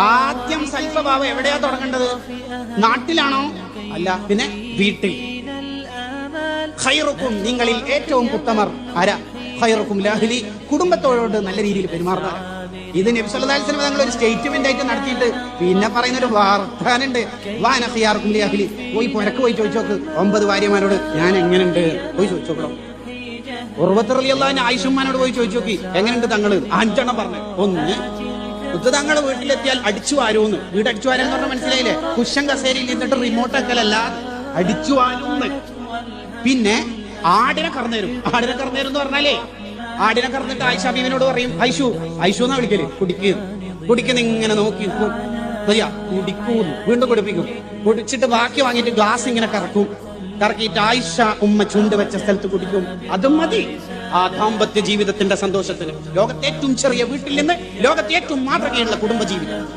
ആദ്യം സൽസ്വഭാവം എവിടെയാ തുടങ്ങേണ്ടത്? നാട്ടിലാണോ? അല്ല, പിന്നെ വീട്ടിൽ. ഖൈറുക്കും, നിങ്ങളിൽ ഏറ്റവും ഉത്തമർ ആരാ? ഖൈറുക്കും ലഅഹ്ലി, കുടുംബത്തോട് നല്ല രീതിയിൽ പെരുമാറുന്നവർ. ഇത് നബി സല്ലല്ലാഹു അലൈഹി വസല്ലം തങ്ങൾ ഒരു സ്റ്റേറ്റ്മെന്റ് ആയിട്ട് നടത്തിയിട്ട് പിന്നെ പറയുന്ന ഒരു വാർത്താനുണ്ട്. വാന ഖിയാറുക്കും ലഅഹ്ലി, പോയി പുരക്ക് പോയി ചോദിച്ചോക്ക് 9 ഭാര്യമാരോട് ഞാൻ എങ്ങനെയുണ്ട് പോയി ചോദിച്ചോക്കണം. ഉർവത്ത് റളിയല്ലാഹു അൻഹു ആയിഷുമ്മാനോട് പോയി ചോദിച്ചു നോക്കി എങ്ങനെയുണ്ട് തങ്ങള്. 5 എണ്ണം പറഞ്ഞു. ഒന്ന് തങ്ങള് വീട്ടിലെത്തിയാൽ അടിച്ചു വാരൂന്ന്. വീട് അടിച്ചു വാരെന്ന് പറഞ്ഞാൽ മനസ്സിലായില്ലേ? കുഷൻ കസേരയിൽ നിന്നിട്ട് റിമോട്ട് ആക്കലല്ല, അടിച്ചു വാരൂന്ന്. പിന്നെ ആടിനെ കറന്നേരും. ആടിനെ കറന്നേരും എന്ന് പറഞ്ഞാലേ, ആടിനെ കറന്നിട്ട് ആയിഷ ബീവിനോട് പറയും, ഐഷു എന്നാ വിളിക്കല്, കുടിക്കുന്ന ഇങ്ങനെ നോക്കി കുടിക്കൂന്ന്. വീണ്ടും കുടിപ്പിക്കും. കുടിച്ചിട്ട് ബാക്കി വാങ്ങിയിട്ട് ഗ്ലാസ് ഇങ്ങനെ കറക്കിയിട്ട് ആയിഷ ഉമ്മ ചുണ്ട് വെച്ച സ്ഥലത്ത് കുടിക്കും. അതും മതി ആ ദാമ്പത്യ ജീവിതത്തിന്റെ സന്തോഷത്തിന്. ലോകത്തെ ഏറ്റവും ചെറിയ വീട്ടിൽ നിന്ന് ലോകത്തെ ഏറ്റവും മാതൃകയുള്ള കുടുംബ ജീവിതം.